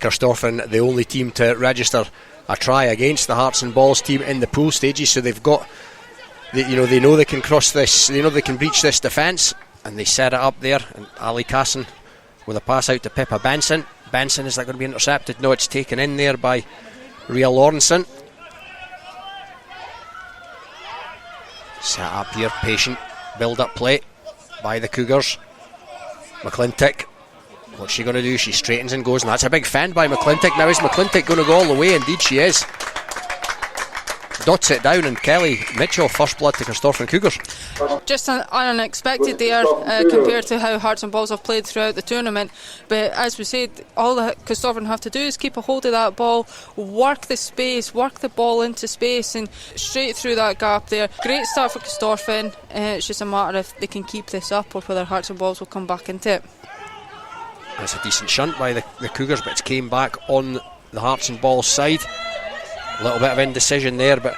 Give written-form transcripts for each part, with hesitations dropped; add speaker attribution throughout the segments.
Speaker 1: CORSTORPHINE, the only team to register a try against the Hearts and Balls team in the pool stages, so they've got, they know they can cross this, they know they can breach this defence, and they set it up there. And Ali Casson with a pass out to Pippa Benson. Benson, is that going to be intercepted? No, it's taken in there by Rhea Lawrenson. Set up here, patient build-up play by the Cougars. McClintic, what's she going to do? She straightens and goes, and that's a big fend by McClintic. Now is McClintic going to go all the way? Indeed she is. Dots it down, and Kelly Mitchell, first blood to CORSTORPHINE Cougars.
Speaker 2: Just unexpected there compared to how Hearts and Balls have played throughout the tournament. But as we said, all the CORSTORPHINE have to do is keep a hold of that ball, work the space, work the ball into space, and straight through that gap there. Great start for CORSTORPHINE. It's just a matter if they can keep this up or whether Hearts and Balls will come back into it.
Speaker 1: That's a decent shunt by the Cougars, but it's came back on the Hearts and Balls side. A little bit of indecision there, but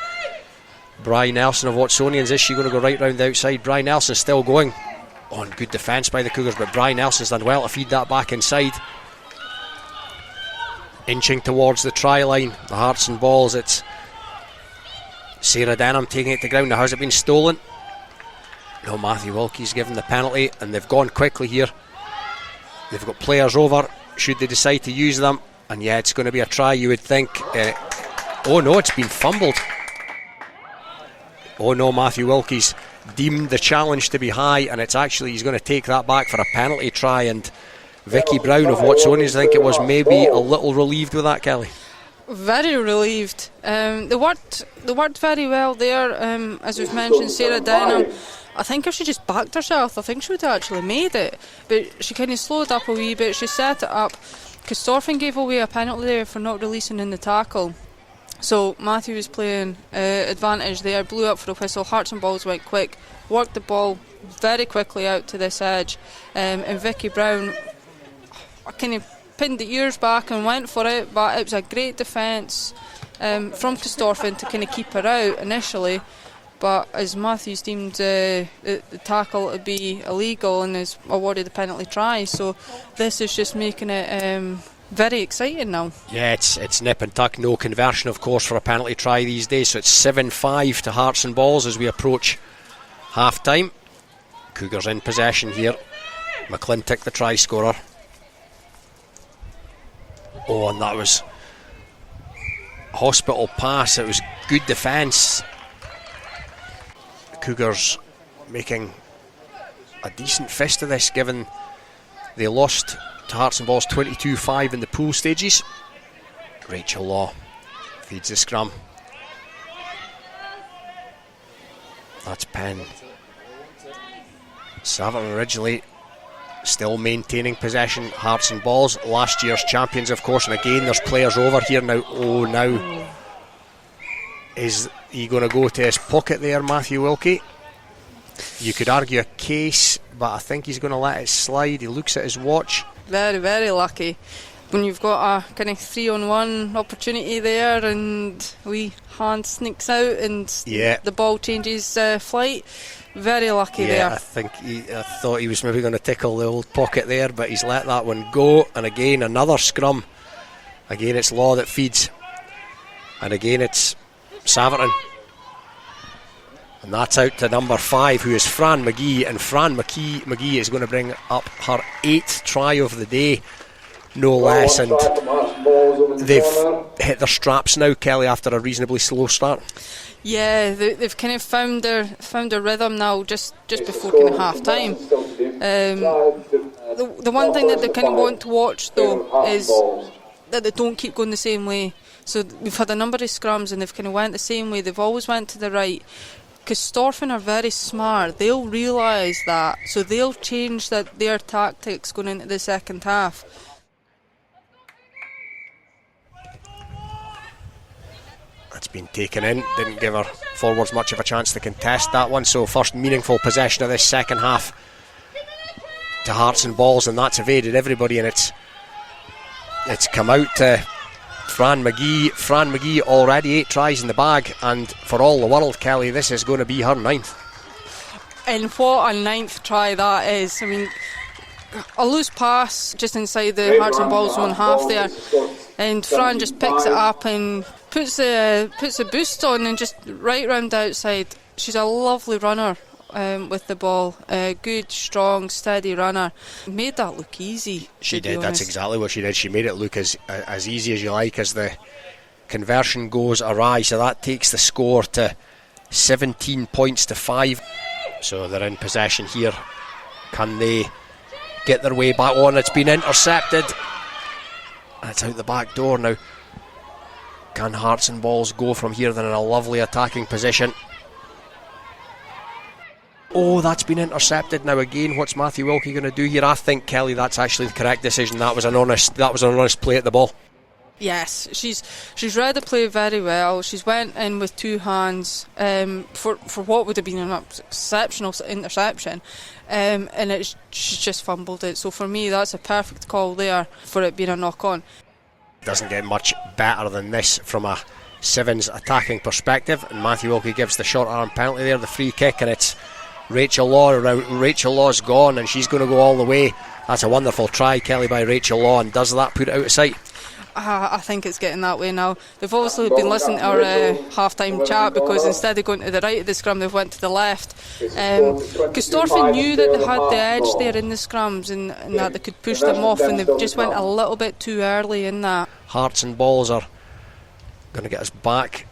Speaker 1: Bri Nelson of Watsonians, is she going to go right round the outside? Bri Nelson's still going on. Good defence by the Cougars, but Bri Nelson's done well to feed that back inside. Inching towards the try line, the Hearts and Balls, it's Sarah Denham taking it to ground. Now, has it been stolen? No, Matthew Wilkie's given the penalty, and they've gone quickly here. They've got players over, should they decide to use them, and yeah, it's going to be a try, you would think. Oh no, it's been fumbled. Oh no, Matthew Wilkie's deemed the challenge to be high, and it's actually, he's going to take that back for a penalty try. And Vicky Brown of Watsonians, I think it was, maybe a little relieved with that, Kelly.
Speaker 2: Very relieved. They worked very well there. As we've mentioned, Sarah Denham, I think if she just backed herself, I think she would have actually made it. But she kind of slowed up a wee bit, she set it up. CORSTORPHINE gave away a penalty there for not releasing in the tackle. So Matthew was playing advantage there, blew up for a whistle. Hearts and Balls went quick, worked the ball very quickly out to this edge, and Vicky Brown kind of pinned the ears back and went for it, but it was a great defence from CORSTORPHINE to kind of keep her out initially. But as Matthews deemed the tackle to be illegal and is awarded the penalty try, so this is just making it very exciting now. Yeah,
Speaker 1: it's nip and tuck. No conversion, of course, for a penalty try these days. So it's 7-5 to Hearts and Balls as we approach half time. Cougars in possession here. McClintic, the try scorer. Oh, and that was a hospital pass. It was good defence. The Cougars making a decent fist of this, given they lost to Hearts and Balls 22-5 in the pool stages. Rachel Law feeds the scrum. That's Penn. Saverton originally still maintaining possession. Hearts and Balls, last year's champions, of course, and again there's players over here now. Oh, now is he going to go to his pocket there, Matthew Wilkie? You could argue a case, but I think he's going to let it slide. He looks at his watch.
Speaker 2: Very, very lucky when you've got a kind of 3-on-1 opportunity there, and wee hand sneaks out and the ball changes flight. Very lucky there.
Speaker 1: I thought he was maybe going to tickle the old pocket there, but he's let that one go. And again, another scrum. Again, it's Law that feeds, and again it's Saverton. And that's out to number 5, who is Fran McGee. And Fran McGee is going to bring up her 8th try of the day, no less. And they've hit their straps now, Kelly, after a reasonably slow start.
Speaker 2: Yeah, they've kind of found their rhythm now just before kind of half time. The one thing that they kind of want to watch though is that they don't keep going the same way. So we've had a number of scrums and they've kind of went the same way. They've always went to the right. CORSTORPHINE are very smart. They'll realise that, so they'll change their tactics going into the second half.
Speaker 1: That's been taken in. Didn't give her forwards much of a chance to contest that one. So first meaningful possession of this second half to Hearts and Balls, and that's evaded everybody, and it's come out to Fran McGee. Fran McGee already 8 tries in the bag, and for all the world, Kelly, this is going to be her 9th.
Speaker 2: And what a 9th try that is. I mean, a loose pass just inside the Hearts and Balls zone half there, and Fran just picks it up and puts the boost on and just right round the outside. She's a lovely runner with the ball, good, strong, steady runner. Made that look easy.
Speaker 1: She did. That's exactly what she did. She made it look as easy as you like as the conversion goes awry. So that takes the score to 17 points to 5. So they're in possession here. Can they get their way back on? It's been intercepted. That's out the back door now. Can Hearts and Balls go from here? They're in a lovely attacking position. Oh, that's been intercepted. Now again, what's Matthew Wilkie going to do here? I think, Kelly, that's actually the correct decision. That was an honest play at the ball.
Speaker 2: Yes, she's read the play very well. She's went in with two hands for what would have been an exceptional interception, and she's just fumbled it. So for me, that's a perfect call there for it being a knock on.
Speaker 1: Doesn't get much better than this from a Sevens attacking perspective, and Matthew Wilkie gives the short arm penalty there, the free kick, and it's Rachel Law. Rachel Law's gone, and she's going to go all the way. That's a wonderful try, Kelly, by Rachel Law, and does that put it out of sight?
Speaker 2: I think it's getting that way now. They've obviously been listening to our half-time chat, because instead of going to the right of the scrum, they've went to the left. CORSTORPHINE knew that they had the edge there in the scrums, and that they could push them off, and they've just went a little bit too early in that. Hearts
Speaker 1: and Balls are going to get us back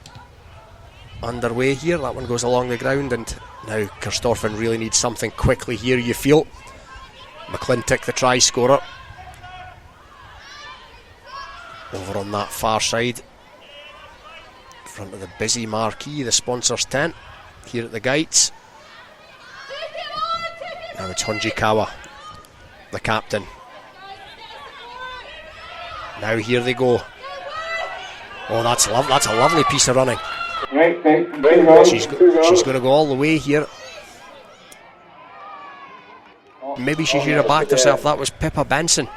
Speaker 1: underway here. That one goes along the ground, and now CORSTORPHINE really needs something quickly here, you feel. McClintock, the try scorer, over on that far side, in front of the busy marquee, the sponsors tent here at the Gytes. Now it's Hunjikawa, the captain. Now here they go. Oh, that's a lovely piece of running. She's going to go all the way here. Maybe she should have backed herself. That was Pippa Benson.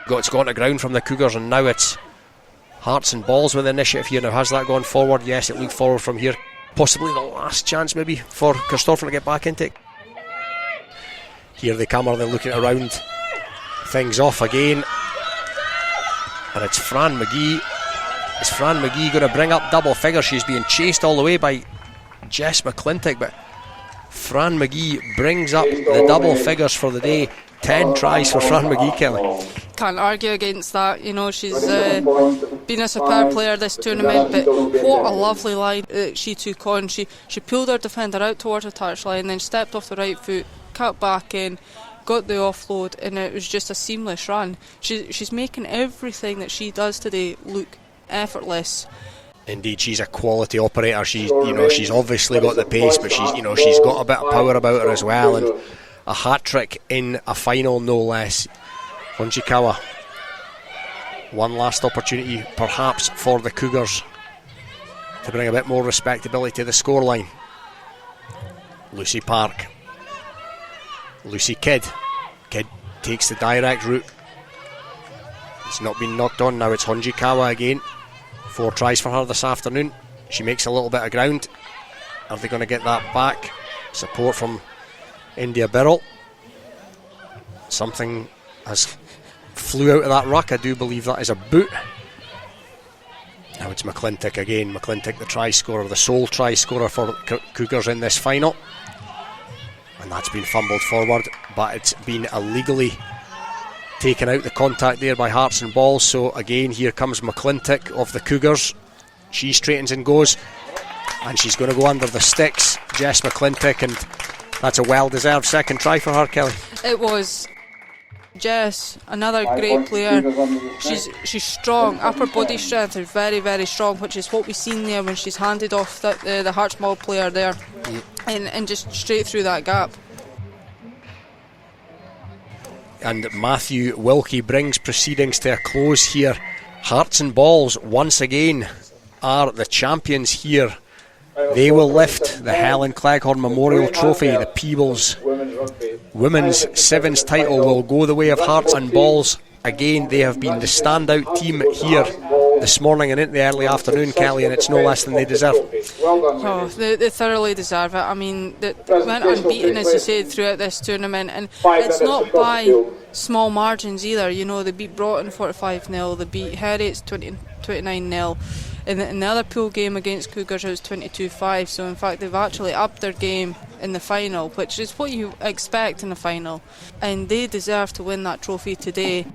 Speaker 1: It's gone to ground from the Cougars, and now it's Hearts and Balls with the initiative here. Now, has that gone forward? Yes, it looked forward from here. Possibly the last chance maybe for CORSTORPHINE to get back into it. Here they come, are they looking to round things off again? And it's Fran McGee. Is Fran McGee going to bring up double figures? She's being chased all the way by Jess McClintock, but Fran McGee brings up the double figures for the day. 10 tries for Fran McGee, Kelly.
Speaker 2: Can't argue against that. You know, she's been a superb player this tournament, but what a lovely line that she took on. She pulled her defender out towards the touchline, then stepped off the right foot, cut back in, got the offload, and it was just a seamless run. She's making everything that she does today look effortless.
Speaker 1: Indeed, she's a quality operator. She's obviously got the pace, but she's got a bit of power about her as well, and a hat-trick in a final, no less. Hunjikawa, one last opportunity perhaps for the Cougars to bring a bit more respectability to the scoreline. Lucy Park, Lucy Kidd takes the direct route. It's not been knocked on. Now it's Hunjikawa again. 4 tries for her this afternoon. She makes a little bit of ground. Are they going to get that back? Support from India Birrell. Something has flew out of that ruck. I do believe that is a boot. Now it's McClintock again. McClintock, the try scorer, the sole try scorer for Cougars in this final. And that's been fumbled forward, but it's been illegally taken out, the contact there by Hearts and Balls. So again, here comes McClintock of the Cougars. She straightens and goes, and she's going to go under the sticks, Jess McClintock, and that's a well-deserved second try for her, Kelly.
Speaker 2: It was. Jess, another great player. She's strong. Upper body strength is very, very strong, which is what we've seen there when she's handed off the Hearts Ball player there, and just straight through that gap.
Speaker 1: And Matthew Wilkie brings proceedings to a close here. Hearts and Balls once again are the champions here. They will lift the Helen Cleghorn Memorial Trophy. The Peebles Women's Sevens title will go the way of Hearts and Balls. again, they have been the standout team here this morning and into the early afternoon, Kelly, and it's no less than they deserve.
Speaker 2: Oh, they thoroughly deserve it. I mean, they went unbeaten, as you said, throughout this tournament, and it's not by small margins either. You know, they beat Broughton 45-0, they beat Heriots 29-0. In the other pool game against Cougars, it was 22-5. So in fact, they've actually upped their game in the final, which is what you expect in a final, and they deserve to win that trophy today.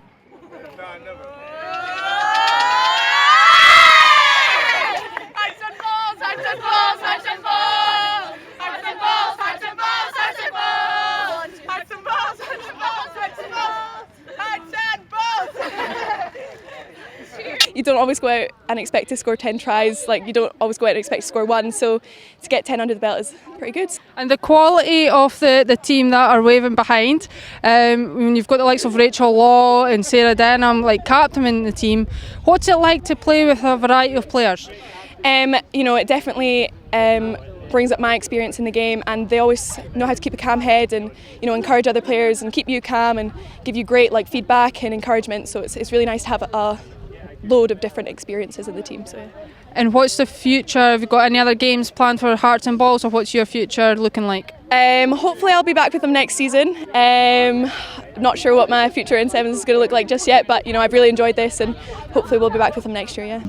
Speaker 3: You don't always go out and expect to score 10 tries, like you don't always go out and expect to score one, so to get 10 under the belt is pretty good.
Speaker 2: And the quality of the team that are waving behind, when you've got the likes of Rachel Law and Sarah Denham, like captaining the team, what's it like to play with a variety of players?
Speaker 3: You know, it definitely brings up my experience in the game, and they always know how to keep a calm head and, you know, encourage other players and keep you calm and give you great like feedback and encouragement, so it's really nice to have a load of different experiences in the team. So, yeah.
Speaker 2: And what's the future? Have you got any other games planned for Hearts and Balls, or what's your future looking like?
Speaker 3: Hopefully I'll be back with them next season. Not sure what my future in Sevens is going to look like just yet, but you know, I've really enjoyed this, and hopefully we'll be back with them next year. Yeah.